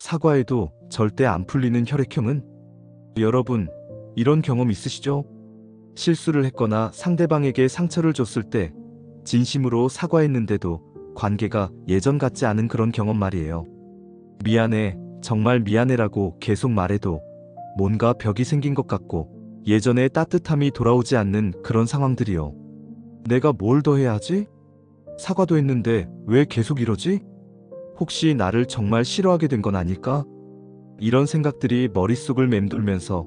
사과해도 절대 안 풀리는 혈액형은? 여러분, 이런 경험 있으시죠? 실수를 했거나 상대방에게 상처를 줬을 때 진심으로 사과했는데도 관계가 예전 같지 않은 그런 경험 말이에요. 미안해, 정말 미안해라고 계속 말해도 뭔가 벽이 생긴 것 같고 예전의 따뜻함이 돌아오지 않는 그런 상황들이요. 내가 뭘 더 해야 하지? 사과도 했는데 왜 계속 이러지? 혹시 나를 정말 싫어하게 된 건 아닐까? 이런 생각들이 머릿속을 맴돌면서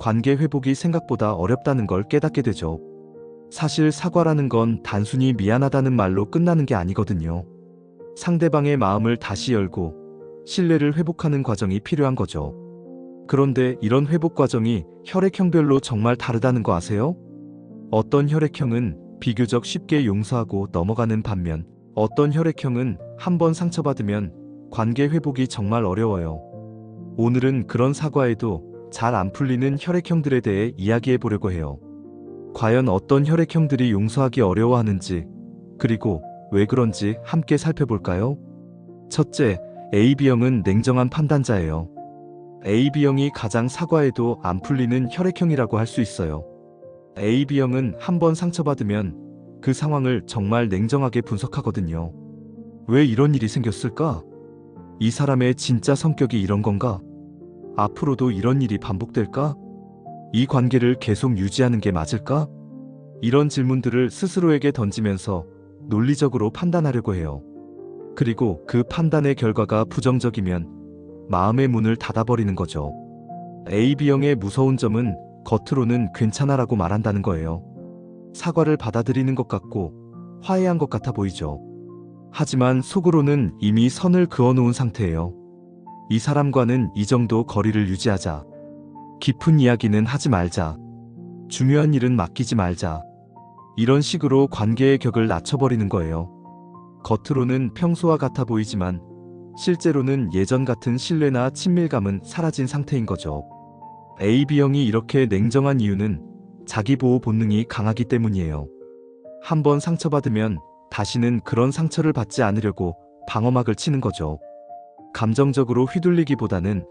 관계 회복이 생각보다 어렵다는 걸 깨닫게 되죠. 사실 사과라는 건 단순히 미안하다는 말로 끝나는 게 아니거든요. 상대방의 마음을 다시 열고 신뢰를 회복하는 과정이 필요한 거죠. 그런데 이런 회복 과정이 혈액형별로 정말 다르다는 거 아세요? 어떤 혈액형은 비교적 쉽게 용서하고 넘어가는 반면 어떤 혈액형은 한번 상처받으면 관계 회복이 정말 어려워요. 오늘은 그런 사과에도 잘 안 풀리는 혈액형들에 대해 이야기해 보려고 해요. 과연 어떤 혈액형들이 용서하기 어려워하는지, 그리고 왜 그런지 함께 살펴볼까요? 첫째, AB형은 냉정한 판단자예요. AB형이 가장 사과해도 안 풀리는 혈액형이라고 할 수 있어요. AB형은 한번 상처받으면 그 상황을 정말 냉정하게 분석하거든요. 왜 이런 일이 생겼을까? 이 사람의 진짜 성격이 이런 건가? 앞으로도 이런 일이 반복될까? 이 관계를 계속 유지하는 게 맞을까? 이런 질문들을 스스로에게 던지면서 논리적으로 판단하려고 해요. 그리고 그 판단의 결과가 부정적이면 마음의 문을 닫아버리는 거죠. AB형의 무서운 점은 겉으로는 괜찮아라고 말한다는 거예요. 사과를 받아들이는 것 같고 화해한 것 같아 보이죠. 하지만 속으로는 이미 선을 그어놓은 상태예요. 이 사람과는 이 정도 거리를 유지하자. 깊은 이야기는 하지 말자. 중요한 일은 맡기지 말자. 이런 식으로 관계의 격을 낮춰버리는 거예요. 겉으로는 평소와 같아 보이지만 실제로는 예전 같은 신뢰나 친밀감은 사라진 상태인 거죠. AB형이 이렇게 냉정한 이유는 자기 보호 본능이 강하기 때문이에요. 한번 상처받으면 다시는 그런 상처를 받지 않으려고 방어막을 치는 거죠. 감정적으로 휘둘리기보다는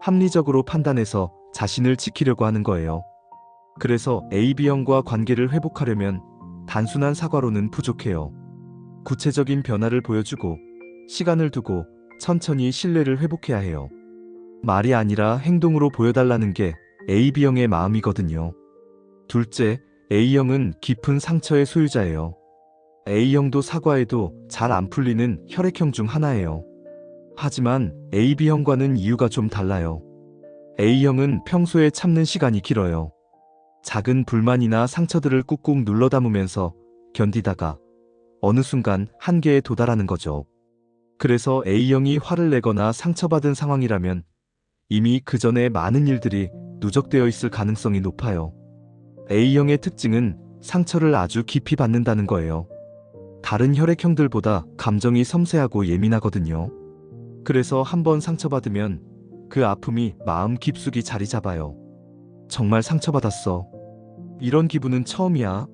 합리적으로 판단해서 자신을 지키려고 하는 거예요. 그래서 AB형과 관계를 회복하려면 단순한 사과로는 부족해요. 구체적인 변화를 보여주고 시간을 두고 천천히 신뢰를 회복해야 해요. 말이 아니라 행동으로 보여달라는 게 AB형의 마음이거든요. 둘째, A형은 깊은 상처의 소유자예요. A형도 사과해도 잘 안 풀리는 혈액형 중 하나예요. 하지만 AB형과는 이유가 좀 달라요. A형은 평소에 참는 시간이 길어요. 작은 불만이나 상처들을 꾹꾹 눌러 담으면서 견디다가 어느 순간 한계에 도달하는 거죠. 그래서 A형이 화를 내거나 상처받은 상황이라면 이미 그 전에 많은 일들이 누적되어 있을 가능성이 높아요. A형의 특징은 상처를 아주 깊이 받는다는 거예요. 다른 혈액형들보다 감정이 섬세하고 예민하거든요. 그래서 한번 상처받으면 그 아픔이 마음 깊숙이 자리 잡아요. 정말 상처받았어. 이런 기분은 처음이야.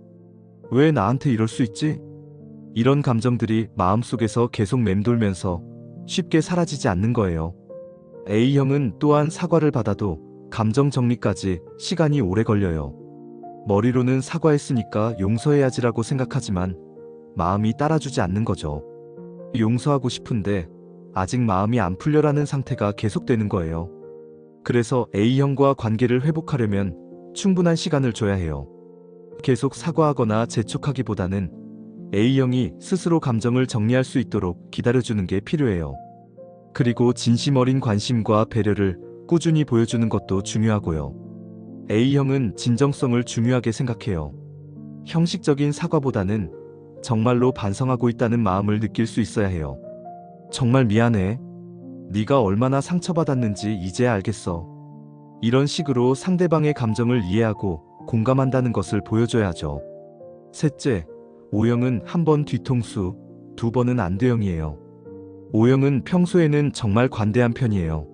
왜 나한테 이럴 수 있지? 이런 감정들이 마음속에서 계속 맴돌면서 쉽게 사라지지 않는 거예요. A형은 또한 사과를 받아도 감정 정리까지 시간이 오래 걸려요. 머리로는 사과했으니까 용서해야지라고 생각하지만 마음이 따라주지 않는 거죠. 용서하고 싶은데 아직 마음이 안 풀려라는 상태가 계속되는 거예요. 그래서 A형과 관계를 회복하려면 충분한 시간을 줘야 해요. 계속 사과하거나 재촉하기보다는 A형이 스스로 감정을 정리할 수 있도록 기다려주는 게 필요해요. 그리고 진심 어린 관심과 배려를 꾸준히 보여주는 것도 중요하고요. A형은 진정성을 중요하게 생각해요. 형식적인 사과보다는 정말로 반성하고 있다는 마음을 느낄 수 있어야 해요. 정말 미안해. 네가 얼마나 상처받았는지 이제야 알겠어. 이런 식으로 상대방의 감정을 이해하고 공감한다는 것을 보여줘야죠. 셋째, O형은 한 번 뒤통수, 두 번은 안돼형이에요. O형은 평소에는 정말 관대한 편이에요.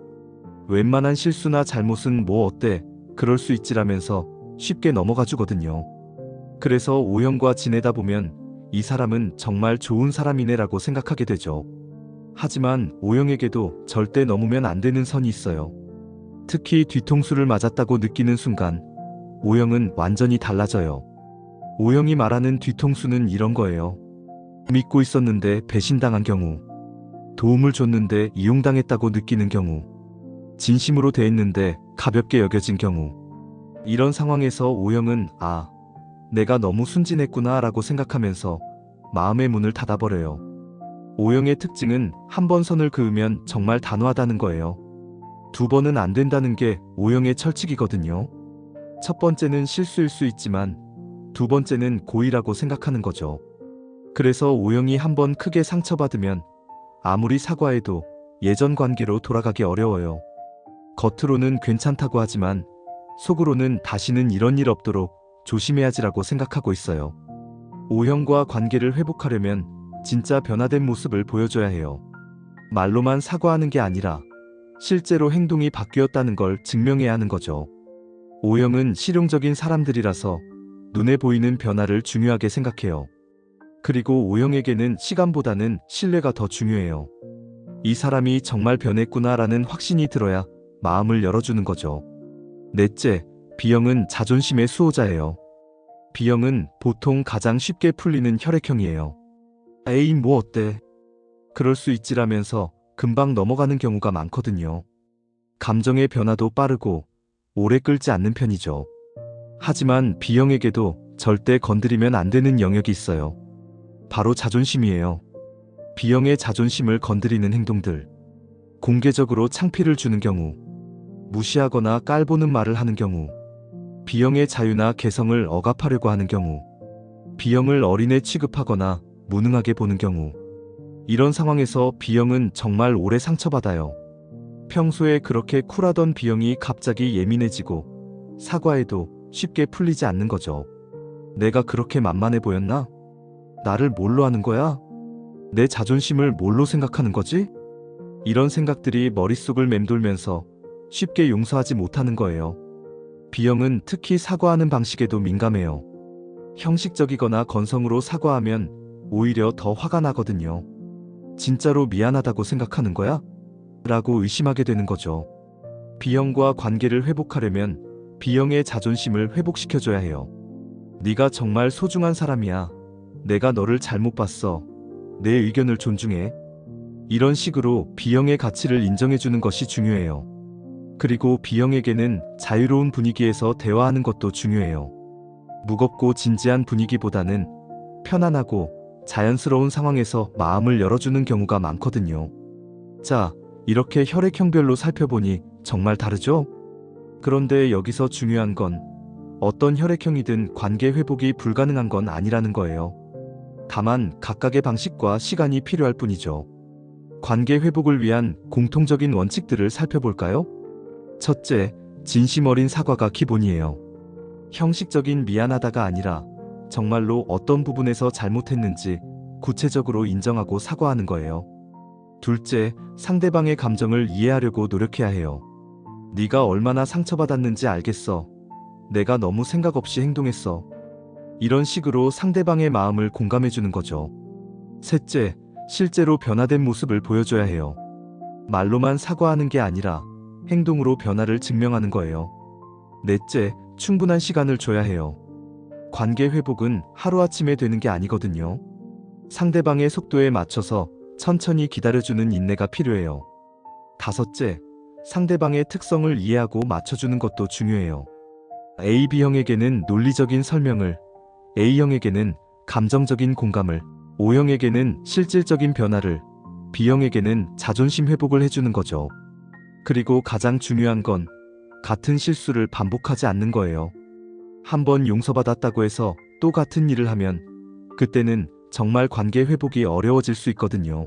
웬만한 실수나 잘못은 뭐 어때, 그럴 수 있지라면서 쉽게 넘어가 주거든요. 그래서 O형과 지내다 보면 이 사람은 정말 좋은 사람이네라고 생각하게 되죠. 하지만 O형에게도 절대 넘으면 안 되는 선이 있어요. 특히 뒤통수를 맞았다고 느끼는 순간 O형은 완전히 달라져요. O형이 말하는 뒤통수는 이런 거예요. 믿고 있었는데 배신당한 경우, 도움을 줬는데 이용당했다고 느끼는 경우, 진심으로 대했는데 가볍게 여겨진 경우. 이런 상황에서 O형은 내가 너무 순진했구나 라고 생각하면서 마음의 문을 닫아버려요. O형의 특징은 한 번 선을 그으면 정말 단호하다는 거예요. 두 번은 안 된다는 게 O형의 철칙이거든요. 첫 번째는 실수일 수 있지만 두 번째는 고의라고 생각하는 거죠. 그래서 O형이 한 번 크게 상처받으면 아무리 사과해도 예전 관계로 돌아가기 어려워요. 겉으로는 괜찮다고 하지만 속으로는 다시는 이런 일 없도록 조심해야지라고 생각하고 있어요. O형과 관계를 회복하려면 진짜 변화된 모습을 보여줘야 해요. 말로만 사과하는 게 아니라 실제로 행동이 바뀌었다는 걸 증명해야 하는 거죠. O형은 실용적인 사람들이라서 눈에 보이는 변화를 중요하게 생각해요. 그리고 O형에게는 시간보다는 신뢰가 더 중요해요. 이 사람이 정말 변했구나라는 확신이 들어야 마음을 열어주는 거죠. 넷째, B형은 자존심의 수호자예요. B형은 보통 가장 쉽게 풀리는 혈액형이에요. 에이 뭐 어때? 그럴 수 있지라면서 금방 넘어가는 경우가 많거든요. 감정의 변화도 빠르고 오래 끌지 않는 편이죠. 하지만 B형에게도 절대 건드리면 안 되는 영역이 있어요. 바로 자존심이에요. B형의 자존심을 건드리는 행동들. 공개적으로 창피를 주는 경우, 무시하거나 깔보는 말을 하는 경우, B형의 자유나 개성을 억압하려고 하는 경우, B형을 어린애 취급하거나 무능하게 보는 경우. 이런 상황에서 B형은 정말 오래 상처받아요. 평소에 그렇게 쿨하던 B형이 갑자기 예민해지고 사과해도 쉽게 풀리지 않는 거죠. 내가 그렇게 만만해 보였나? 나를 뭘로 하는 거야? 내 자존심을 뭘로 생각하는 거지? 이런 생각들이 머릿속을 맴돌면서 쉽게 용서하지 못하는 거예요. B형은 특히 사과하는 방식에도 민감해요. 형식적이거나 건성으로 사과하면 오히려 더 화가 나거든요. 진짜로 미안하다고 생각하는 거야? 라고 의심하게 되는 거죠. B형과 관계를 회복하려면 B형의 자존심을 회복시켜줘야 해요. 네가 정말 소중한 사람이야. 내가 너를 잘못 봤어. 내 의견을 존중해. 이런 식으로 B형의 가치를 인정해주는 것이 중요해요. 그리고 B형에게는 자유로운 분위기에서 대화하는 것도 중요해요. 무겁고 진지한 분위기보다는 편안하고 자연스러운 상황에서 마음을 열어주는 경우가 많거든요. 자, 이렇게 혈액형별로 살펴보니 정말 다르죠? 그런데 여기서 중요한 건 어떤 혈액형이든 관계 회복이 불가능한 건 아니라는 거예요. 다만 각각의 방식과 시간이 필요할 뿐이죠. 관계 회복을 위한 공통적인 원칙들을 살펴볼까요? 첫째, 진심 어린 사과가 기본이에요. 형식적인 미안하다가 아니라 정말로 어떤 부분에서 잘못했는지 구체적으로 인정하고 사과하는 거예요. 둘째, 상대방의 감정을 이해하려고 노력해야 해요. 네가 얼마나 상처받았는지 알겠어. 내가 너무 생각 없이 행동했어. 이런 식으로 상대방의 마음을 공감해주는 거죠. 셋째, 실제로 변화된 모습을 보여줘야 해요. 말로만 사과하는 게 아니라 행동으로 변화를 증명하는 거예요. 넷째, 충분한 시간을 줘야 해요. 관계 회복은 하루아침에 되는 게 아니거든요. 상대방의 속도에 맞춰서 천천히 기다려주는 인내가 필요해요. 다섯째, 상대방의 특성을 이해하고 맞춰주는 것도 중요해요. AB형에게는 논리적인 설명을, A형에게는 감정적인 공감을, O형에게는 실질적인 변화를, B형에게는 자존심 회복을 해주는 거죠. 그리고 가장 중요한 건 같은 실수를 반복하지 않는 거예요. 한번 용서받았다고 해서 또 같은 일을 하면 그때는 정말 관계 회복이 어려워질 수 있거든요.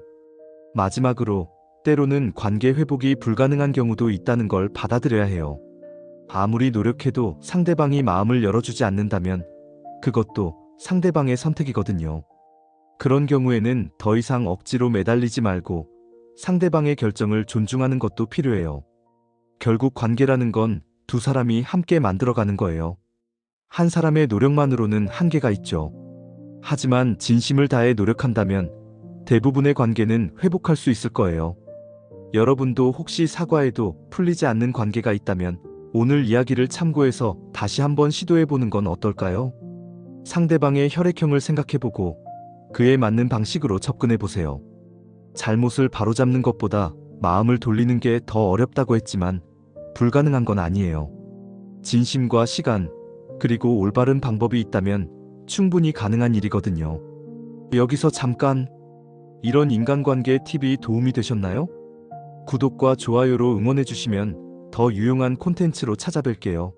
마지막으로 때로는 관계 회복이 불가능한 경우도 있다는 걸 받아들여야 해요. 아무리 노력해도 상대방이 마음을 열어주지 않는다면 그것도 상대방의 선택이거든요. 그런 경우에는 더 이상 억지로 매달리지 말고 상대방의 결정을 존중하는 것도 필요해요. 결국 관계라는 건 두 사람이 함께 만들어가는 거예요. 한 사람의 노력만으로는 한계가 있죠. 하지만 진심을 다해 노력한다면 대부분의 관계는 회복할 수 있을 거예요. 여러분도 혹시 사과해도 풀리지 않는 관계가 있다면 오늘 이야기를 참고해서 다시 한번 시도해보는 건 어떨까요? 상대방의 혈액형을 생각해보고 그에 맞는 방식으로 접근해보세요. 잘못을 바로잡는 것보다 마음을 돌리는 게 더 어렵다고 했지만 불가능한 건 아니에요. 진심과 시간, 그리고 올바른 방법이 있다면 충분히 가능한 일이거든요. 여기서 잠깐, 이런 인간관계 팁이 도움이 되셨나요? 구독과 좋아요로 응원해주시면 더 유용한 콘텐츠로 찾아뵐게요.